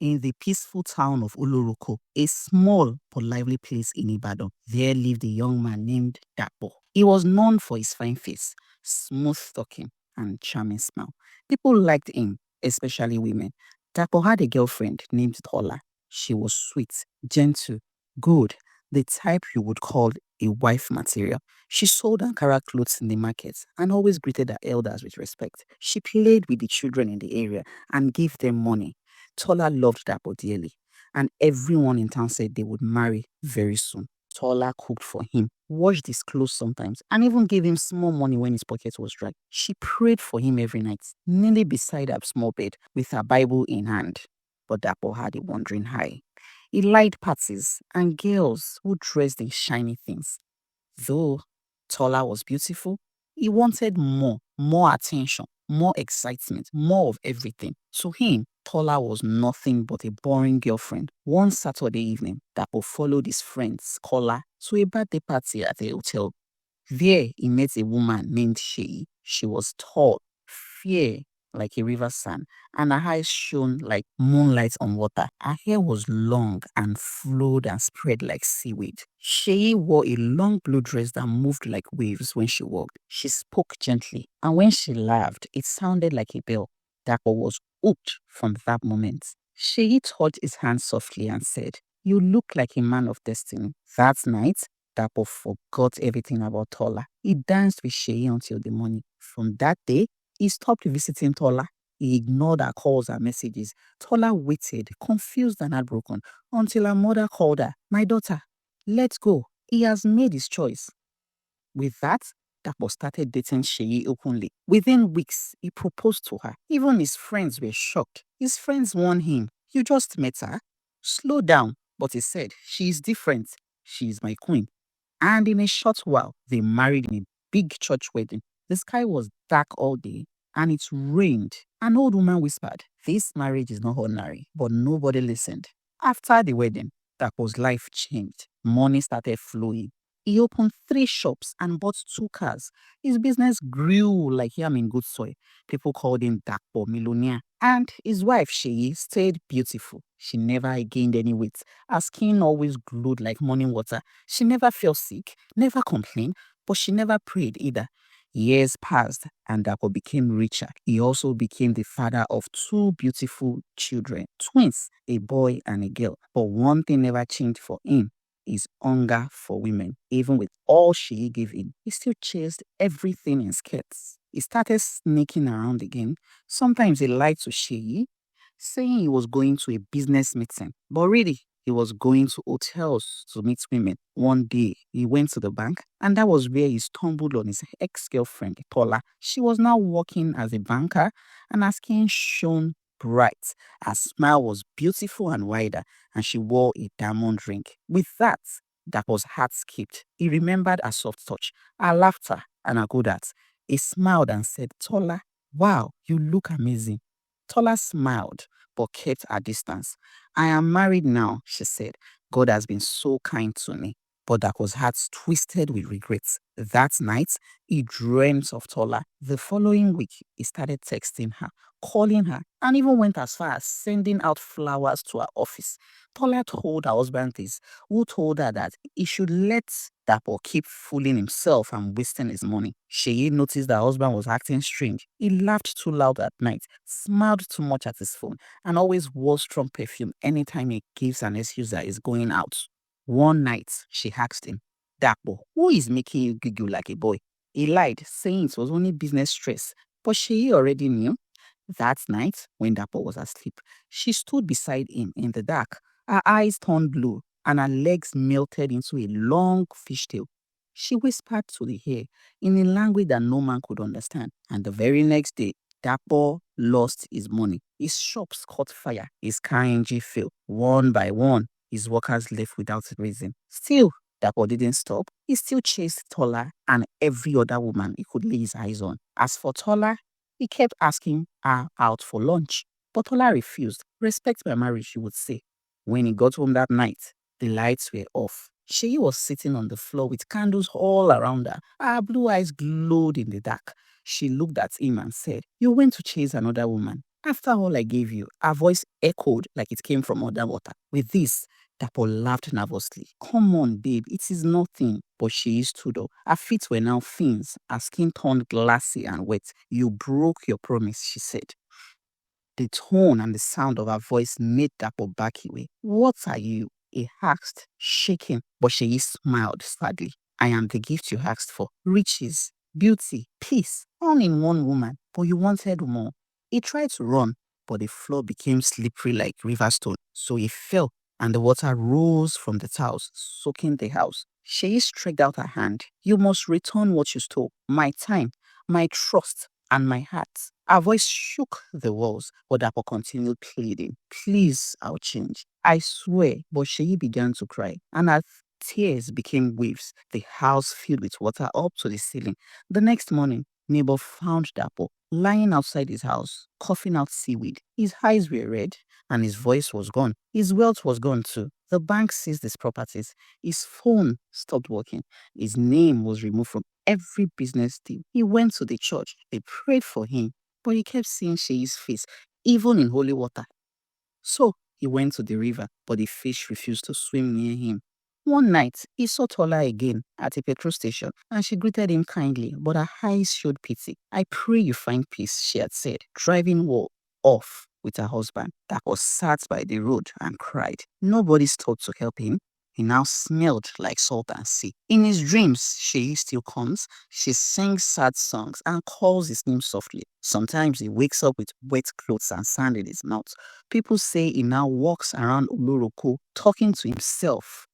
in the peaceful town of Oloroko, a small but lively place in Ibadan. There lived a young man named Dapo. He was known for his fine face, smooth talking, and charming smile. People liked him, especially women. Dapo had a girlfriend named Tola. She was sweet, gentle, good, the type you would call a wife material. She sold Ankara clothes in the market and always greeted her elders with respect. She played with the children in the area and gave them money. Tola loved Dapo dearly, and everyone in town said they would marry very soon. Tola cooked for him, washed his clothes sometimes, and even gave him small money when his pocket was dry. She prayed for him every night, kneeling beside her small bed with her Bible in hand. But Dapo had a wandering eye. He liked parties and girls who dressed in shiny things. Though Tola was beautiful, he wanted more attention, more excitement, more of everything. To him, Tola was nothing but a boring girlfriend. One Saturday evening, Dapo followed his friend Kola to a birthday party at a hotel. There, he met a woman named Shei. She was tall, fair like a river sand, and her eyes shone like moonlight on water. Her hair was long and flowed and spread like seaweed. Shei wore a long blue dress that moved like waves when she walked. She spoke gently, and when she laughed, it sounded like a bell. Dapo was hooked from that moment. Shei touched his hand softly and said, "You look like a man of destiny." That night, Dapo forgot everything about Tola. He danced with Shei until the morning. From that day, he stopped visiting Tola. He ignored her calls and messages. Tola waited, confused and heartbroken, until her mother called her. "My daughter, let's go. He has made his choice." With that, Dapo started dating Shei openly. Within weeks, he proposed to her. Even his friends were shocked. His friends warned him, "You just met her. Slow down." But he said, "She is different. She is my queen." And in a short while, they married in a big church wedding. The sky was dark all day and it rained. An old woman whispered, "This marriage is not ordinary," but nobody listened. After the wedding, Dapo's life changed. Money started flowing. He opened 3 shops and bought 2 cars. His business grew like yam in good soil. People called him Dapo Millionaire. And his wife, Shei, stayed beautiful. She never gained any weight. Her skin always glowed like morning water. She never felt sick, never complained, but she never prayed either. Years passed and Dapo became richer. He also became the father of 2 beautiful children, twins, a boy and a girl. But one thing never changed for him: his hunger for women. Even with all she gave him, he still chased everything in skirts. He started sneaking around again. Sometimes he lied to Sheyi, saying he was going to a business meeting, but really, he was going to hotels to meet women. One day, he went to the bank, and that was where he stumbled on his ex-girlfriend, Paula. She was now working as a banker, and her skin shone bright. Her smile was beautiful and wider, and she wore a diamond ring. With that was heart skipped. He remembered her soft touch, her laughter, and her good heart. He smiled and said, "Tola, wow, you look amazing." Tola smiled but kept her distance. "I am married now," she said. "God has been so kind to me." But Dako's heart twisted with regrets. That night, he dreamt of Tola. The following week, he started texting her, calling her, and even went as far as sending out flowers to her office. Tola told her husband this, who told her that he should let Dapo keep fooling himself and wasting his money. Shei noticed that her husband was acting strange. He laughed too loud at night, smiled too much at his phone, and always wore strong perfume anytime he gives an excuse that he's going out. One night, she asked him, "Dapo, who is making you giggle like a boy?" He lied, saying it was only business stress, but she already knew. That night, when Dapo was asleep, she stood beside him in the dark. Her eyes turned blue, and her legs melted into a long fishtail. She whispered to the air in a language that no man could understand. And the very next day, Dapo lost his money. His shops caught fire. His car engine failed. One by one, his workers left without reason. Still, Dapo didn't stop. He still chased Tola and every other woman he could lay his eyes on. As for Tola, he kept asking her out for lunch. But Tola refused. "Respect my marriage," she would say. When he got home that night, the lights were off. She was sitting on the floor with candles all around her. Her blue eyes glowed in the dark. She looked at him and said, "You went to chase another woman." After all I gave you, her voice echoed like it came from underwater. With this, Dapo laughed nervously. Come on, babe, it is nothing. But she stood up. Her feet were now fins, her skin turned glassy and wet. You broke your promise, she said. The tone and the sound of her voice made Dapo back away. What are you? He asked, shaking, but she smiled sadly. I am the gift you asked for. Riches, beauty, peace, all in one woman. But you wanted more. He tried to run, but the floor became slippery like river stone. So he fell, and the water rose from the tiles, soaking the house. She stretched out her hand. You must return what you stole. My time, my trust, and my heart. Her voice shook the walls, but Dapo continued pleading. Please, I'll change. I swear. But Sheyi began to cry, and her tears became waves. The house filled with water up to the ceiling. The next morning, neighbor found Dapo lying outside his house, coughing out seaweed. His eyes were red, and his voice was gone. His wealth was gone too. The bank seized his properties. His phone stopped working. His name was removed from every business deal. He went to the church. They prayed for him, but he kept seeing Sheyi's face, even in holy water. So he went to the river, but the fish refused to swim near him. One night, he saw Tola again at a petrol station, and she greeted him kindly, but her eyes showed pity. I pray you find peace, she had said, driving off with her husband that was sat by the road and cried. Nobody stopped to help him. He now smelled like salt and sea. In his dreams, she still comes. She sings sad songs and calls his name softly. Sometimes he wakes up with wet clothes and sand in his mouth. People say he now walks around Oloroko talking to himself